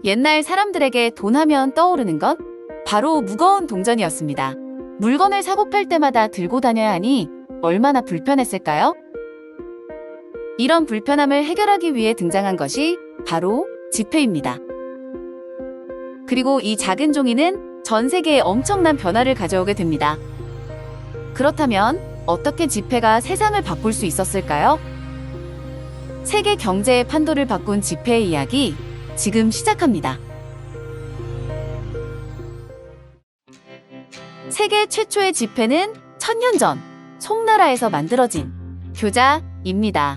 옛날 사람들에게 돈 하면 떠오르는 건 바로 무거운 동전이었습니다. 물건을 사고 팔 때마다 들고 다녀야 하니 얼마나 불편했을까요? 이런 불편함을 해결하기 위해 등장한 것이 바로 지폐입니다. 그리고 이 작은 종이는 전 세계에 엄청난 변화를 가져오게 됩니다. 그렇다면 어떻게 지폐가 세상을 바꿀 수 있었을까요? 세계 경제의 판도를 바꾼 지폐의 이야기 지금 시작합니다. 세계 최초의 지폐는 1000년 전 송나라에서 만들어진 교자입니다.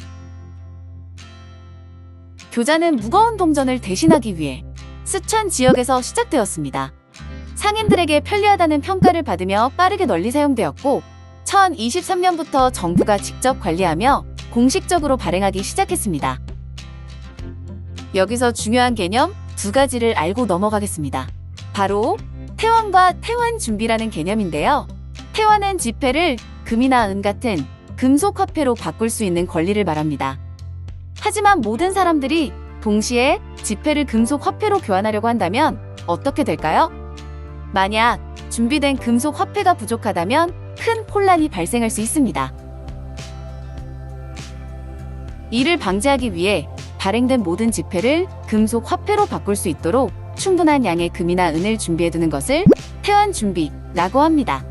교자는 무거운 동전을 대신하기 위해 쓰촨 지역에서 시작되었습니다. 상인들에게 편리하다는 평가를 받으며 빠르게 널리 사용되었고 1023년부터 정부가 직접 관리하며 공식적으로 발행하기 시작했습니다. 여기서 중요한 개념 두 가지를 알고 넘어가겠습니다. 바로 태환과 태환준비라는 개념인데요. 태환은 지폐를 금이나 은 같은 금속 화폐로 바꿀 수 있는 권리를 말합니다. 하지만 모든 사람들이 동시에 지폐를 금속 화폐로 교환하려고 한다면 어떻게 될까요? 만약 준비된 금속 화폐가 부족하다면 큰 혼란이 발생할 수 있습니다. 이를 방지하기 위해 발행된 모든 지폐를 금속 화폐로 바꿀 수 있도록 충분한 양의 금이나 은을 준비해두는 것을 태환준비라고 합니다.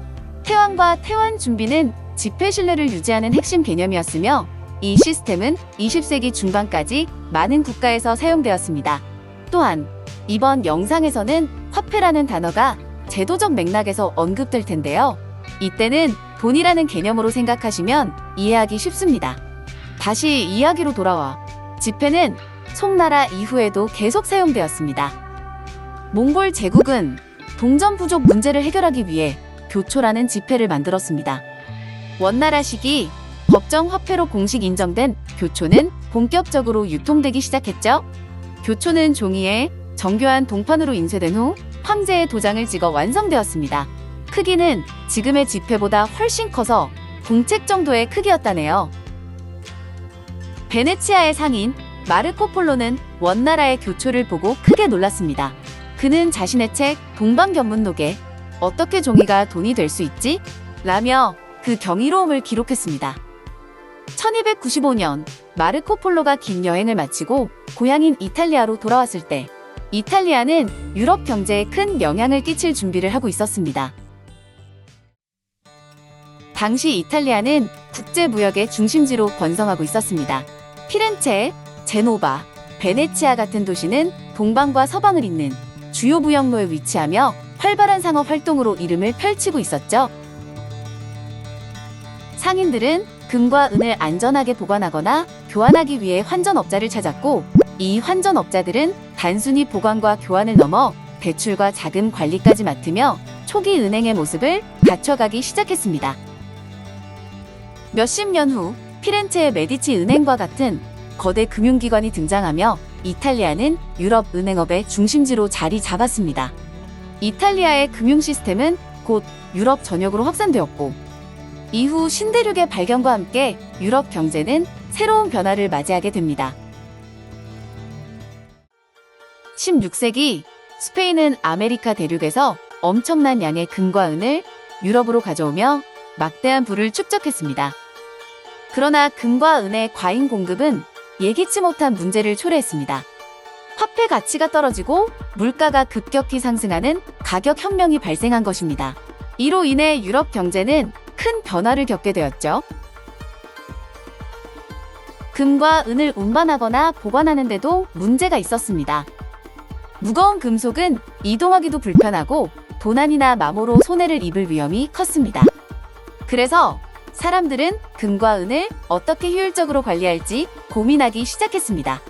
태환과 태환준비는 지폐 신뢰를 유지하는 핵심 개념이었으며 이 시스템은 20세기 중반까지 많은 국가에서 사용되었습니다. 또한 이번 영상에서는 화폐라는 단어가 제도적 맥락에서 언급될 텐데요. 이때는 돈이라는 개념으로 생각하시면 이해하기 쉽습니다. 다시 이야기로 돌아와 지폐는 송나라 이후에도 계속 사용되었습니다. 몽골 제국은 동전 부족 문제를 해결하기 위해 교초라는 지폐를 만들었습니다. 원나라 시기 법정 화폐로 공식 인정된 교초는 본격적으로 유통되기 시작했죠. 교초는 종이에 정교한 동판으로 인쇄된 후 황제의 도장을 찍어 완성되었습니다. 크기는 지금의 지폐보다 훨씬 커서 공책 정도의 크기였다네요. 베네치아의 상인 마르코 폴로는 원나라의 교초를 보고 크게 놀랐습니다. 그는 자신의 책 동방견문록에 어떻게 종이가 돈이 될 수 있지? 라며 그 경이로움을 기록했습니다. 1295년 마르코 폴로가 긴 여행을 마치고 고향인 이탈리아로 돌아왔을 때 이탈리아는 유럽 경제에 큰 영향을 끼칠 준비를 하고 있었습니다. 당시 이탈리아는 국제무역의 중심지로 번성하고 있었습니다. 피렌체, 제노바, 베네치아 같은 도시는 동방과 서방을 잇는 주요 무역로에 위치하며 활발한 상업 활동으로 이름을 펼치고 있었죠. 상인들은 금과 은을 안전하게 보관하거나 교환하기 위해 환전업자를 찾았고 이 환전업자들은 단순히 보관과 교환을 넘어 대출과 자금 관리까지 맡으며 초기 은행의 모습을 갖춰가기 시작했습니다. 몇십 년 후 피렌체의 메디치 은행과 같은 거대 금융기관이 등장하며 이탈리아는 유럽 은행업의 중심지로 자리 잡았습니다. 이탈리아의 금융 시스템은 곧 유럽 전역으로 확산되었고 이후 신대륙의 발견과 함께 유럽 경제는 새로운 변화를 맞이하게 됩니다. 16세기 스페인은 아메리카 대륙에서 엄청난 양의 금과 은을 유럽으로 가져오며 막대한 부를 축적했습니다. 그러나 금과 은의 과잉 공급은 예기치 못한 문제를 초래했습니다. 화폐 가치가 떨어지고 물가가 급격히 상승하는 가격 혁명이 발생한 것입니다. 이로 인해 유럽 경제는 큰 변화를 겪게 되었죠. 금과 은을 운반하거나 보관하는 데도 문제가 있었습니다. 무거운 금속은 이동하기도 불편하고 도난이나 마모로 손해를 입을 위험이 컸습니다. 그래서 사람들은 금과 은을 어떻게 효율적으로 관리할지 고민하기 시작했습니다.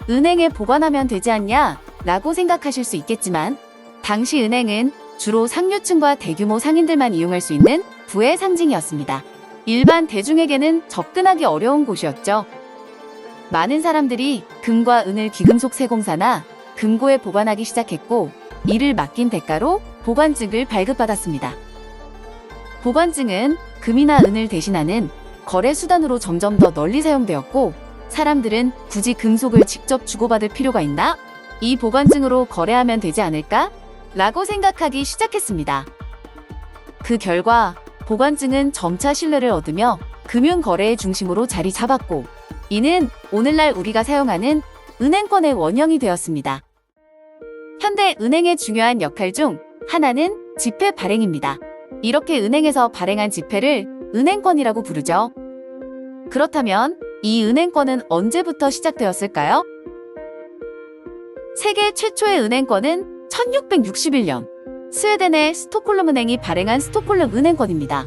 은행에 보관하면 되지 않냐? 라고 생각하실 수 있겠지만 당시 은행은 주로 상류층과 대규모 상인들만 이용할 수 있는 부의 상징이었습니다. 일반 대중에게는 접근하기 어려운 곳이었죠. 많은 사람들이 금과 은을 귀금속 세공사나 금고에 보관하기 시작했고 이를 맡긴 대가로 보관증을 발급받았습니다. 보관증은 금이나 은을 대신하는 거래 수단으로 점점 더 널리 사용되었고 사람들은 굳이 금속을 직접 주고받을 필요가 있나? 이 보관증으로 거래하면 되지 않을까? 라고 생각하기 시작했습니다. 그 결과 보관증은 점차 신뢰를 얻으며 금융거래의 중심으로 자리 잡았고, 이는 오늘날 우리가 사용하는 은행권의 원형이 되었습니다. 현대 은행의 중요한 역할 중 하나는 지폐 발행입니다. 이렇게 은행에서 발행한 지폐를 은행권이라고 부르죠. 그렇다면 이 은행권은 언제부터 시작되었을까요? 세계 최초의 은행권은 1661년 스웨덴의 스톡홀름 은행이 발행한 스톡홀름 은행권입니다.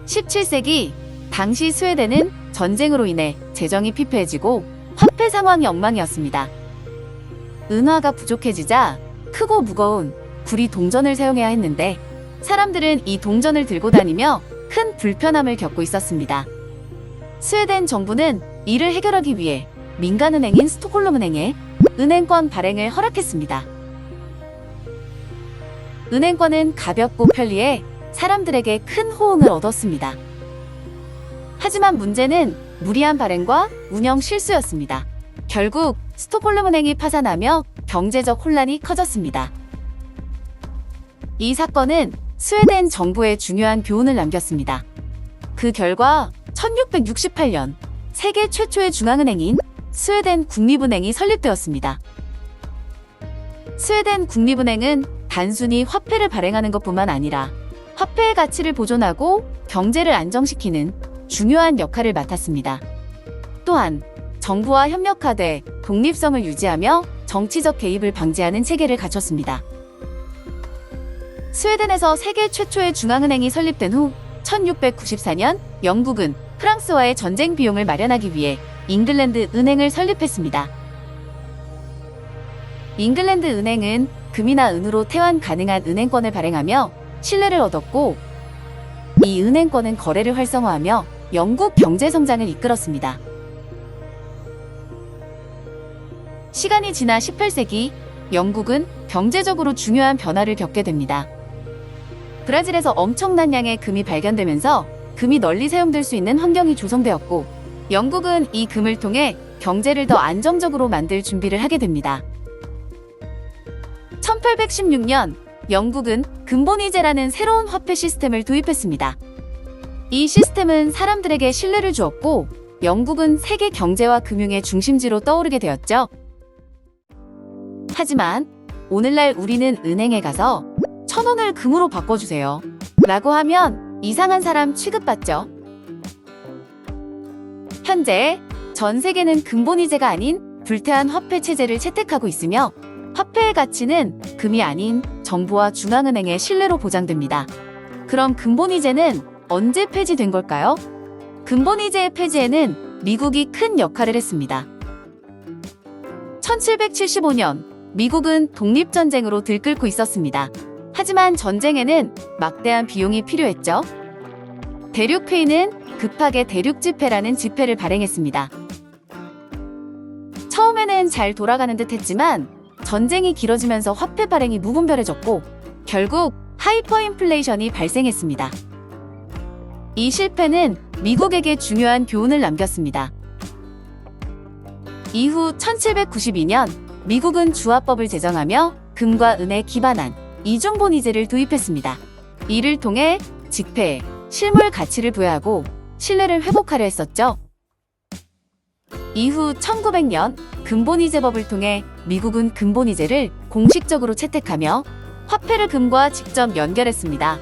17세기 당시 스웨덴은 전쟁으로 인해 재정이 피폐해지고 화폐 상황이 엉망이었습니다. 은화가 부족해지자 크고 무거운 구리 동전을 사용해야 했는데, 사람들은 이 동전을 들고 다니며 큰 불편함을 겪고 있었습니다. 스웨덴 정부는 이를 해결하기 위해 민간은행인 스톡홀름 은행에 은행권 발행을 허락했습니다. 은행권은 가볍고 편리해 사람들에게 큰 호응을 얻었습니다. 하지만 문제는 무리한 발행과 운영 실수였습니다. 결국 스톡홀름 은행이 파산하며 경제적 혼란이 커졌습니다. 이 사건은 스웨덴 정부에 중요한 교훈을 남겼습니다. 그 결과 1668년 세계 최초의 중앙은행인 스웨덴 국립은행이 설립되었습니다. 스웨덴 국립은행은 단순히 화폐를 발행하는 것뿐만 아니라 화폐의 가치를 보존하고 경제를 안정시키는 중요한 역할을 맡았습니다. 또한 정부와 협력하되 독립성을 유지하며 정치적 개입을 방지하는 체계를 갖췄습니다. 스웨덴에서 세계 최초의 중앙은행이 설립된 후 1694년 영국은 프랑스와의 전쟁 비용을 마련하기 위해 잉글랜드 은행을 설립했습니다. 잉글랜드 은행은 금이나 은으로 태환 가능한 은행권을 발행하며 신뢰를 얻었고, 이 은행권은 거래를 활성화하며 영국 경제 성장을 이끌었습니다. 시간이 지나 18세기 영국은 경제적으로 중요한 변화를 겪게 됩니다. 브라질에서 엄청난 양의 금이 발견되면서 금이 널리 사용될 수 있는 환경이 조성되었고, 영국은 이 금을 통해 경제를 더 안정적으로 만들 준비를 하게 됩니다. 1816년 영국은 금본위제라는 새로운 화폐 시스템을 도입했습니다. 이 시스템은 사람들에게 신뢰를 주었고, 영국은 세계 경제와 금융의 중심지로 떠오르게 되었죠. 하지만 오늘날 우리는 은행에 가서 1,000원을 금으로 바꿔주세요 라고 하면 이상한 사람 취급받죠. 현재 전 세계는 금본위제가 아닌 불태환 화폐 체제를 채택하고 있으며, 화폐의 가치는 금이 아닌 정부와 중앙은행의 신뢰로 보장됩니다. 그럼 금본위제는 언제 폐지된 걸까요? 금본위제의 폐지에는 미국이 큰 역할을 했습니다. 1775년 미국은 독립전쟁으로 들끓고 있었습니다. 하지만 전쟁에는 막대한 비용이 필요했죠. 대륙회의는 급하게 대륙지폐라는 지폐를 발행했습니다. 처음에는 잘 돌아가는 듯 했지만 전쟁이 길어지면서 화폐 발행이 무분별해졌고, 결국 하이퍼인플레이션이 발생했습니다. 이 실패는 미국에게 중요한 교훈을 남겼습니다. 이후 1792년 미국은 주화법을 제정하며 금과 은에 기반한 이중본위제를 도입했습니다. 이를 통해 지폐에 실물 가치를 부여하고 신뢰를 회복하려 했었죠. 이후 1900년 금본위제법을 통해 미국은 금본위제를 공식적으로 채택하며 화폐를 금과 직접 연결했습니다.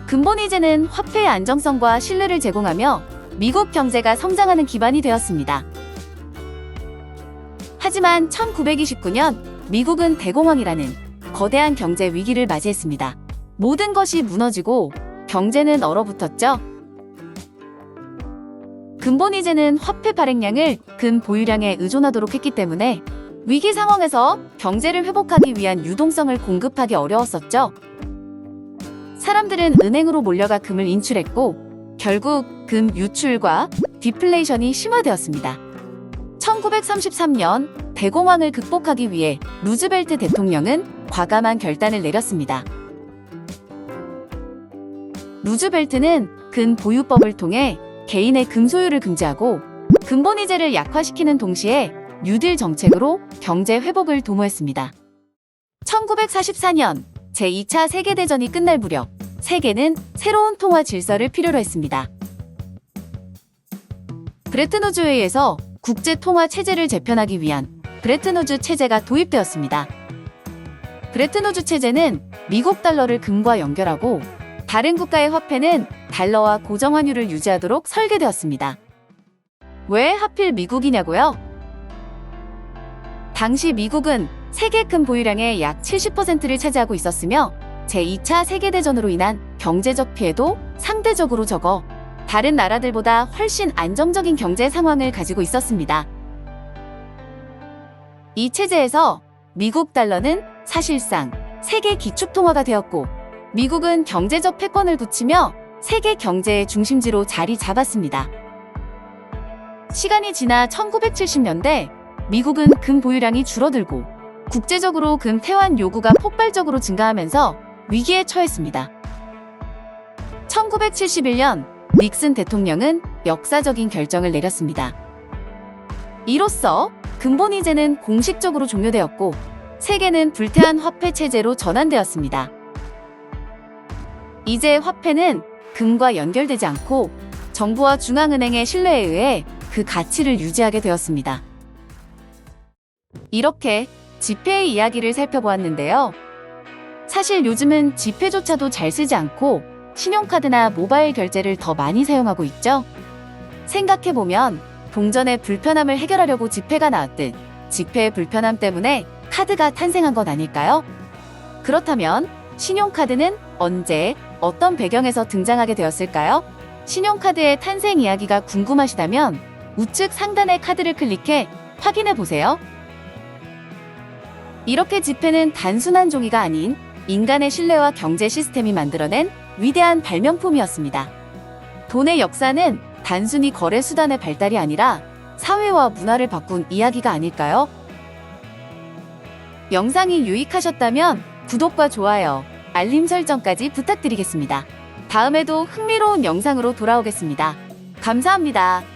금본위제는 화폐의 안정성과 신뢰를 제공하며 미국 경제가 성장하는 기반이 되었습니다. 하지만 1929년 미국은 대공황이라는 거대한 경제 위기를 맞이했습니다. 모든 것이 무너지고 경제는 얼어붙었죠. 금본위제는 화폐 발행량을 금 보유량에 의존하도록 했기 때문에 위기 상황에서 경제를 회복하기 위한 유동성을 공급하기 어려웠었죠. 사람들은 은행으로 몰려가 금을 인출했고, 결국 금 유출과 디플레이션이 심화되었습니다. 1933년 대공황을 극복하기 위해 루즈벨트 대통령은 과감한 결단을 내렸습니다. 루즈벨트는 금 보유법을 통해 개인의 금 소유를 금지하고 금본위제를 약화시키는 동시에 뉴딜 정책으로 경제 회복을 도모했습니다. 1944년 제2차 세계대전이 끝날 무렵 세계는 새로운 통화 질서를 필요로 했습니다. 브레튼우즈 회의에서 국제 통화 체제를 재편하기 위한 브레튼우즈 체제가 도입되었습니다. 브레튼우즈 체제는 미국 달러를 금과 연결하고 다른 국가의 화폐는 달러와 고정환율을 유지하도록 설계되었습니다. 왜 하필 미국이냐고요? 당시 미국은 세계 금 보유량의 약 70%를 차지하고 있었으며 제2차 세계대전으로 인한 경제적 피해도 상대적으로 적어 다른 나라들보다 훨씬 안정적인 경제 상황을 가지고 있었습니다. 이 체제에서 미국 달러는 사실상 세계 기축통화가 되었고 미국은 경제적 패권을 굳히며 세계 경제의 중심지로 자리 잡았습니다. 시간이 지나 1970년대 미국은 금 보유량이 줄어들고 국제적으로 금 태환 요구가 폭발적으로 증가하면서 위기에 처했습니다. 1971년 닉슨 대통령은 역사적인 결정을 내렸습니다. 이로써 금본위제는 공식적으로 종료되었고 세계는 불태환 화폐 체제로 전환되었습니다. 이제 화폐는 금과 연결되지 않고 정부와 중앙은행의 신뢰에 의해 그 가치를 유지하게 되었습니다. 이렇게 지폐의 이야기를 살펴보았는데요. 사실 요즘은 지폐조차도 잘 쓰지 않고 신용카드나 모바일 결제를 더 많이 사용하고 있죠. 생각해보면 동전의 불편함을 해결하려고 지폐가 나왔듯 지폐의 불편함 때문에 카드가 탄생한 건 아닐까요? 그렇다면 신용카드는 언제, 어떤 배경에서 등장하게 되었을까요? 신용카드의 탄생 이야기가 궁금하시다면 우측 상단의 카드를 클릭해 확인해보세요. 이렇게 지폐는 단순한 종이가 아닌 인간의 신뢰와 경제 시스템이 만들어낸 위대한 발명품이었습니다. 돈의 역사는 단순히 거래 수단의 발달이 아니라 사회와 문화를 바꾼 이야기가 아닐까요? 영상이 유익하셨다면 구독과 좋아요, 알림 설정까지 부탁드리겠습니다. 다음에도 흥미로운 영상으로 돌아오겠습니다. 감사합니다.